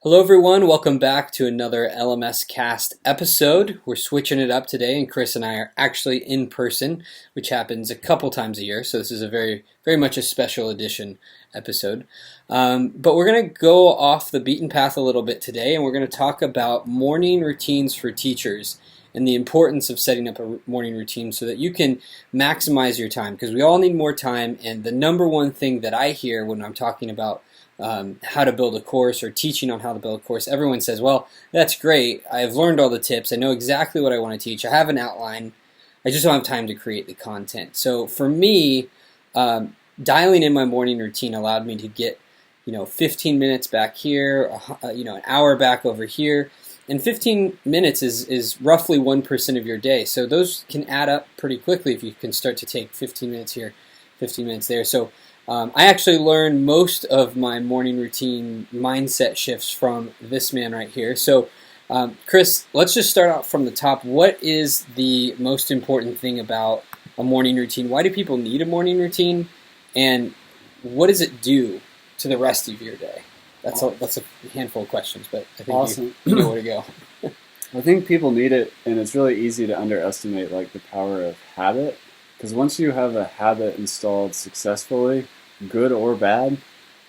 Hello everyone, welcome back to another LMScast episode. We're switching it up today, and Chris and I are actually in person, which happens a couple times a year, so this is a very much a special edition episode. But we're going to go off the beaten path a little bit today, and we're going to talk about morning routines for teachers and the importance of setting up a morning routine so that you can maximize your time, because we all need more time, and the number one thing that I hear when I'm talking about how to build a course or teaching on how to build a course, everyone says, well, that's great. I've learned all the tips. I know exactly what I want to teach. I have an outline. I just don't have time to create the content. So for me, dialing in my morning routine allowed me to get 15 minutes back here, an hour back over here. And 15 minutes is roughly 1% of your day. So those can add up pretty quickly if you can start to take 15 minutes here, 15 minutes there. So I actually learned most of my morning routine mindset shifts from this man right here. So, Chris, let's just start out from the top. What is the most important thing about a morning routine? Why do people need a morning routine? And what does it do to the rest of your day? That's a handful of questions, but I think awesome. you know where to go. I think people need it, and it's really easy to underestimate the power of habit. Because once you have a habit installed successfully, good or bad,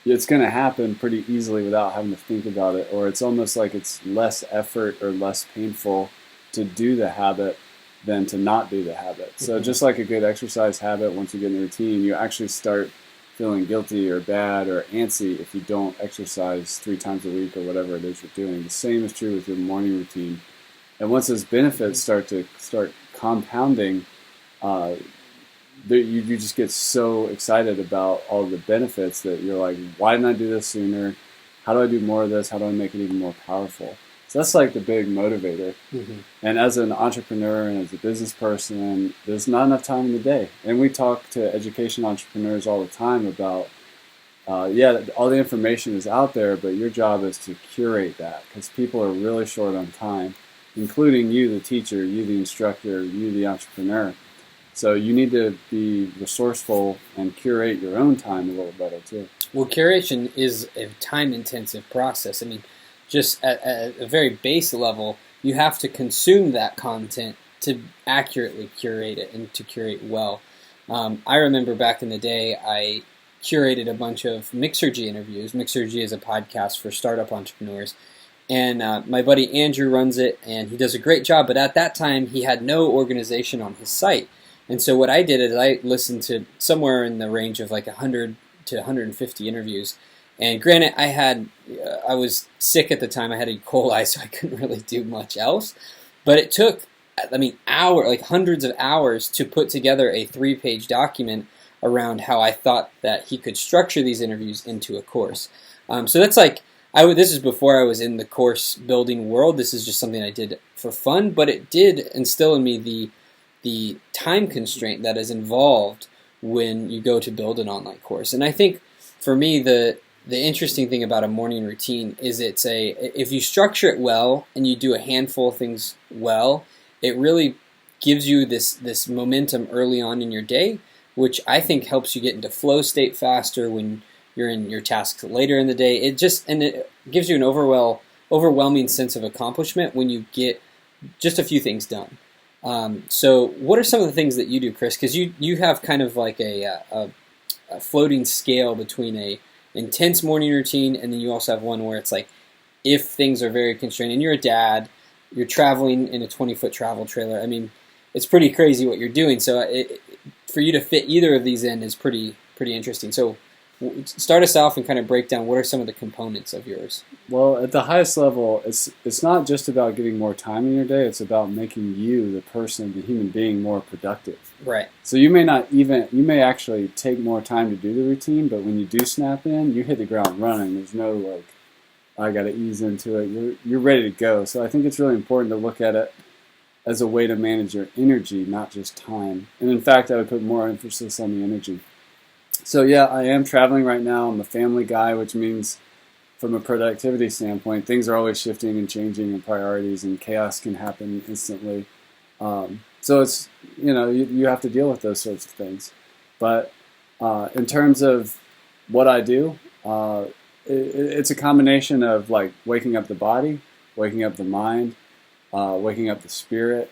it's going to happen pretty easily without having to think about it. Or it's almost like it's less effort or less painful to do the habit than to not do the habit. So just like a good exercise habit, once you get in a routine, you actually start feeling guilty or bad or antsy if you don't exercise 3 times a week or whatever it is you're doing. The same is true with your morning routine. And once those benefits start compounding, you just get so excited about all the benefits that you're like, why didn't I do this sooner? How do I do more of this? How do I make it even more powerful? So that's like the big motivator. Mm-hmm. And as an entrepreneur and as a business person, there's not enough time in the day. And we talk to education entrepreneurs all the time about, all the information is out there, but your job is to curate that, because people are really short on time, including you, the teacher, you, the instructor, you, the entrepreneur. So you need to be resourceful and curate your own time a little better too. Well, curation is a time-intensive process. I mean, just at a very base level, you have to consume that content to accurately curate it and to curate well. I remember back in the day, I curated a bunch of Mixergy interviews. Mixergy is a podcast for startup entrepreneurs. And my buddy Andrew runs it, and he does a great job. But at that time, he had no organization on his site. And so what I did is I listened to somewhere in the range of 100 to 150 interviews. And granted, I was sick at the time. I had E. coli, so I couldn't really do much else. But it took, hundreds of hours to put together a 3-page document around how I thought that he could structure these interviews into a course. So that's this is before I was in the course building world. This is just something I did for fun, but it did instill in me the time constraint that is involved when you go to build an online course. And I think for me, the interesting thing about a morning routine is if you structure it well and you do a handful of things well, it really gives you this momentum early on in your day, which I think helps you get into flow state faster when you're in your tasks later in the day. It gives you an overwhelming sense of accomplishment when you get just a few things done. So what are some of the things that you do, Chris? Because you have kind of like a floating scale between a intense morning routine, and then you also have one where it's like, if things are very constrained, and you're a dad, you're traveling in a 20-foot travel trailer. I mean, it's pretty crazy what you're doing. So for you to fit either of these in is pretty interesting. So start us off and kind of break down what are some of the components of yours. Well, at the highest level, it's not just about getting more time in your day. It's about making you, the person, the human being, more productive. Right. So you may actually take more time to do the routine, but when you do snap in, you hit the ground running. There's no I got to ease into it. You're ready to go. So I think it's really important to look at it as a way to manage your energy, not just time. And in fact, I would put more emphasis on the energy. So yeah, I am traveling right now. I'm a family guy, which means from a productivity standpoint, things are always shifting and changing in priorities, and chaos can happen instantly. So it's, you have to deal with those sorts of things. But in terms of what I do, it's a combination of like waking up the body, waking up the mind, waking up the spirit,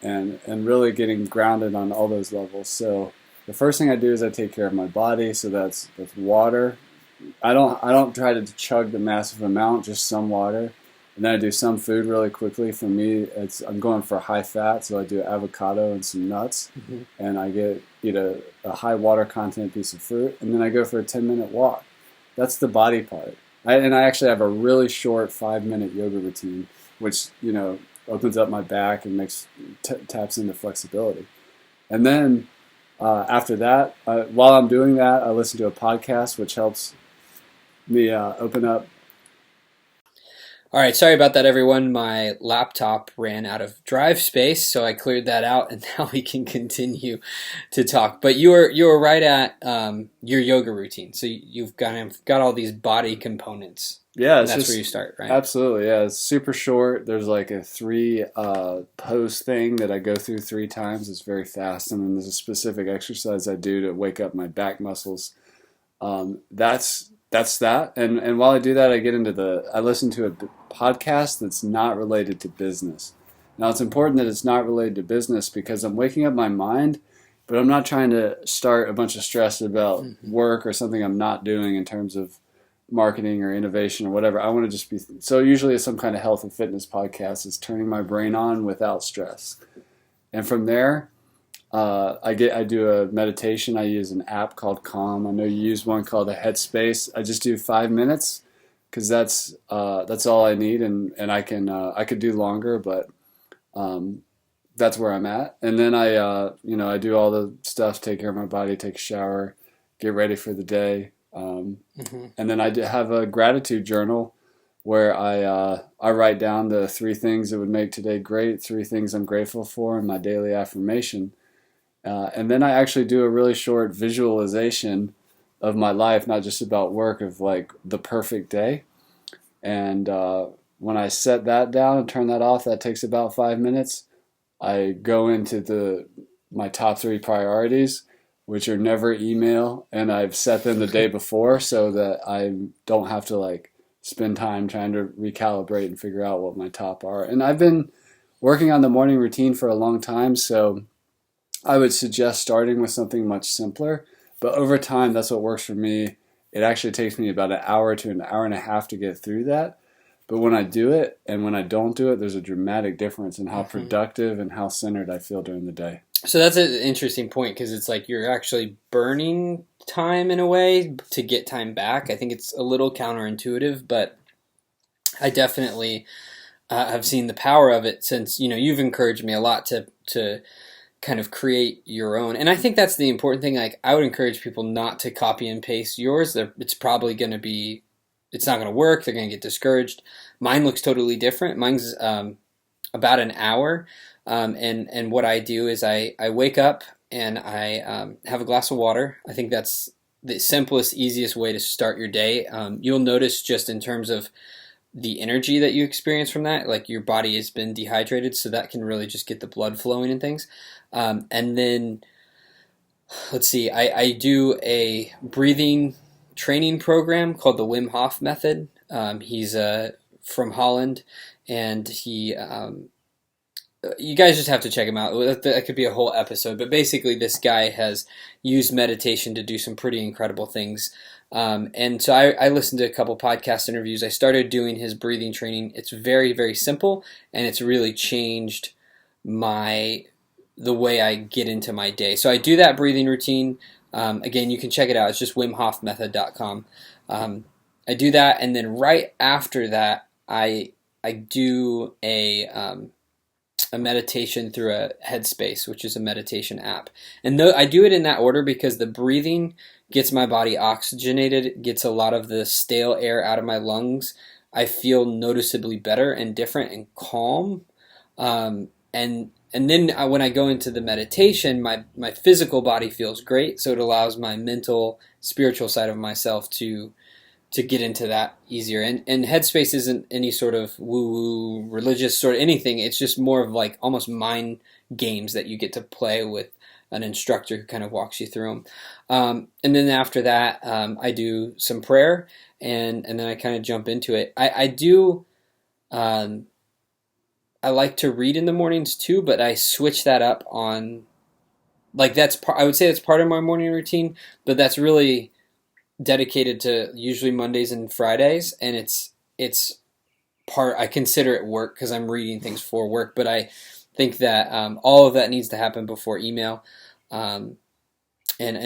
and really getting grounded on all those levels. So the first thing I do is I take care of my body. So that's water. I don't try to chug the massive amount, just some water. And then I do some food really quickly. For me, I'm going for high fat, so I do avocado and some nuts, and I eat a high water content piece of fruit, and then I go for a 10-minute walk. That's the body part. And I actually have a really short 5-minute yoga routine, which opens up my back and taps into flexibility. And then after that, while I'm doing that, I listen to a podcast, which helps me open up. All right, sorry about that, everyone. My laptop ran out of drive space, so I cleared that out, and now we can continue to talk. But you were right at your yoga routine. So you've got all these body components. Yeah, that's where you start, right? Absolutely, yeah. It's super short. There's like a 3 pose thing that I go through 3 times. It's very fast, and then there's a specific exercise I do to wake up my back muscles. That's that. And while I do that, I listen to a podcast that's not related to business. Now, it's important that it's not related to business because I'm waking up my mind, but I'm not trying to start a bunch of stress about work or something I'm not doing in terms of marketing or innovation or whatever. I want to just be, so usually it's some kind of health and fitness podcast. It's turning my brain on without stress. And from there, I do a meditation. I use an app called Calm. I know you use one called a Headspace. I just do 5 minutes because that's all I need, and I could do longer, but that's where I'm at. And then I do all the stuff, take care of my body, take a shower, get ready for the day, and then I have a gratitude journal where I write down the 3 things that would make today great, 3 things I'm grateful for, and my daily affirmation. And then I actually do a really short visualization of my life, not just about work, of like the perfect day. And when I set that down and turn that off, that takes about 5 minutes. I go into my top 3 priorities, which are never email, and I've set them the day before so that I don't have to like spend time trying to recalibrate and figure out what my top are. And I've been working on the morning routine for a long time, so I would suggest starting with something much simpler, but over time, that's what works for me. It actually takes me about an hour to an hour and a half to get through that. But when I do it and when I don't do it, there's a dramatic difference in how productive and how centered I feel during the day. So that's an interesting point because it's like you're actually burning time in a way to get time back. I think it's a little counterintuitive, but I definitely have seen the power of it since, you've encouraged me a lot to kind of create your own. And I think that's the important thing. Like, I would encourage people not to copy and paste yours. It's probably going to be, it's not going to work. They're going to get discouraged. Mine looks totally different. Mine's about an hour. And what I do is I wake up and I have a glass of water. I think that's the simplest, easiest way to start your day. You'll notice just in terms of the energy that you experience from that, like your body has been dehydrated, so that can really just get the blood flowing and things. And then, let's see, I do a breathing training program called the Wim Hof method. He's from Holland, and he, you guys just have to check him out. That could be a whole episode, but basically this guy has used meditation to do some pretty incredible things. And so I listened to a couple podcast interviews. I started doing his breathing training. It's very, very simple, and it's really changed the way I get into my day. So I do that breathing routine. Again, you can check it out. It's just WimHofMethod.com. I do that, and then right after that, I do a meditation through a Headspace, which is a meditation app. And I do it in that order because the breathing gets my body oxygenated, gets a lot of the stale air out of my lungs. I feel noticeably better and different and calm. And then when I go into the meditation, my physical body feels great, so it allows my mental, spiritual side of myself to get into that easier. And Headspace isn't any sort of woo-woo religious sort of anything. It's just more of like almost mind games that you get to play with an instructor who kind of walks you through them. And then after that, I do some prayer, and then I kind of jump into it. I do. I like to read in the mornings too, but I switch that up on, like, I would say that's part of my morning routine, but that's really dedicated to usually Mondays and Fridays, and it's I consider it work because I'm reading things for work, but I think that all of that needs to happen before email, and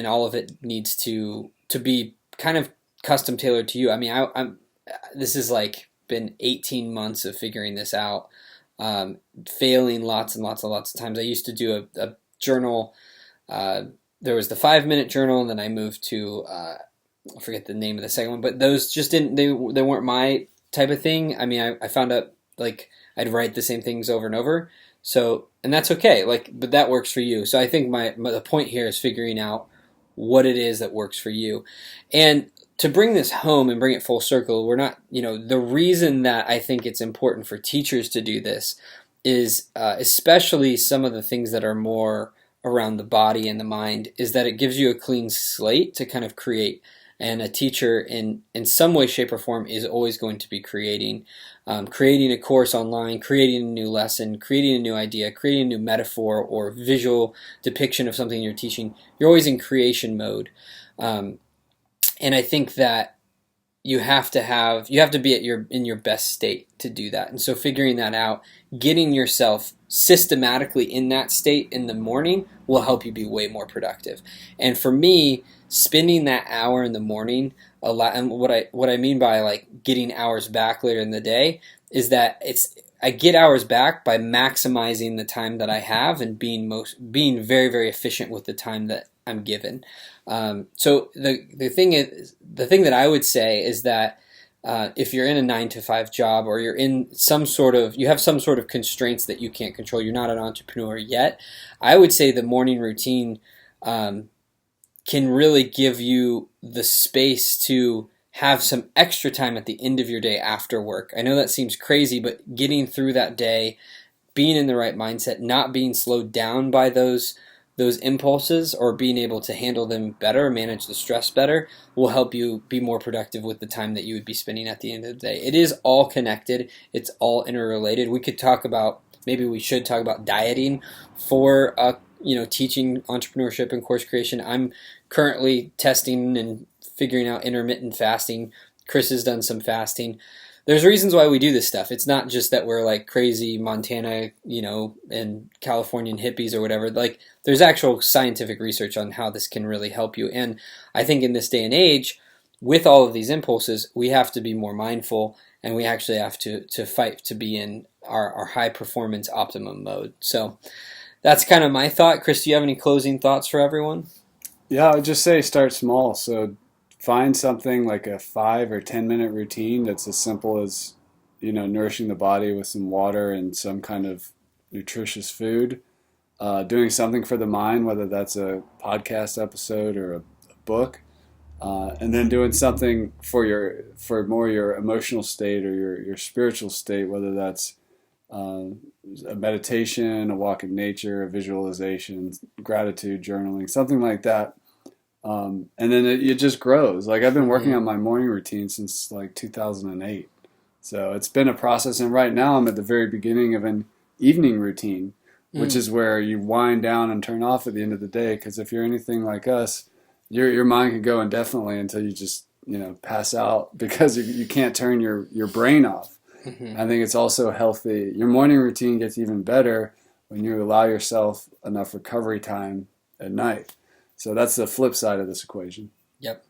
all of it needs to be kind of custom tailored to you. I mean, this has like been 18 months of figuring this out, failing lots and lots of times. I used to do a journal. There was the 5-minute journal, and then I moved to I forget the name of the second one, but those just they weren't my type of thing. I mean, I found out like I'd write the same things over and over. So, and that's okay. Like, but that works for you. So I think the point here is figuring out what it is that works for you. And to bring this home and bring it full circle, we're not, the reason that I think it's important for teachers to do this is, especially some of the things that are more around the body and the mind, is that it gives you a clean slate to kind of create. And a teacher in some way, shape, or form is always going to be creating a course online, creating a new lesson, creating a new idea, creating a new metaphor or visual depiction of something you're teaching. You're always in creation mode. And I think that you have to be in your best state to do that. And so figuring that out, getting yourself systematically in that state in the morning will help you be way more productive. And for me, spending that hour in the morning, and what I mean by like getting hours back later in the day is that I get hours back by maximizing the time that I have and being very, very efficient with the time that I'm given. So the thing that I would say is that if you're in a 9-to-5 job, or you're in you have some sort of constraints that you can't control, you're not an entrepreneur yet, I would say the morning routine can really give you the space to have some extra time at the end of your day after work. I know that seems crazy, but getting through that day, being in the right mindset, not being slowed down by those impulses, or being able to handle them better, manage the stress better, will help you be more productive with the time that you would be spending at the end of the day. It is all connected. It's all interrelated. We should talk about dieting for teaching entrepreneurship and course creation. I'm currently testing and figuring out intermittent fasting. Chris has done some fasting. There's reasons why we do this stuff. It's not just that we're like crazy Montana, and Californian hippies or whatever. Like, there's actual scientific research on how this can really help you. And I think in this day and age, with all of these impulses, we have to be more mindful, and we actually have to fight to be in our high performance optimum mode. So that's kind of my thought. Chris, do you have any closing thoughts for everyone? Yeah, I would just say start small. So find something like a 5 or 10-minute routine that's as simple as, nourishing the body with some water and some kind of nutritious food. Doing something for the mind, whether that's a podcast episode or a book, and then doing something for more your emotional state or your spiritual state, whether that's a meditation, a walk in nature, a visualization, gratitude journaling, something like that. And then it just grows. Like, I've been working on my morning routine since like 2008. So it's been a process. And right now I'm at the very beginning of an evening routine, which is where you wind down and turn off at the end of the day. Because if you're anything like us, your mind can go indefinitely until you just, pass out, because you can't turn your brain off. Mm-hmm. I think it's also healthy. Your morning routine gets even better when you allow yourself enough recovery time at night. So that's the flip side of this equation. Yep.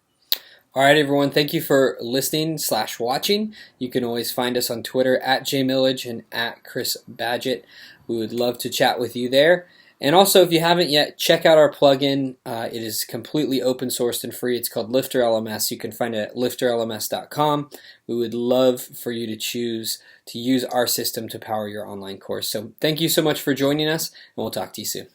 All right, everyone. Thank you for listening/watching. You can always find us on Twitter at @JMillage and at Chris Badgett. We would love to chat with you there. And also, if you haven't yet, check out our plugin. It is completely open sourced and free. It's called LifterLMS. You can find it at LifterLMS.com. We would love for you to choose to use our system to power your online course. So thank you so much for joining us, and we'll talk to you soon.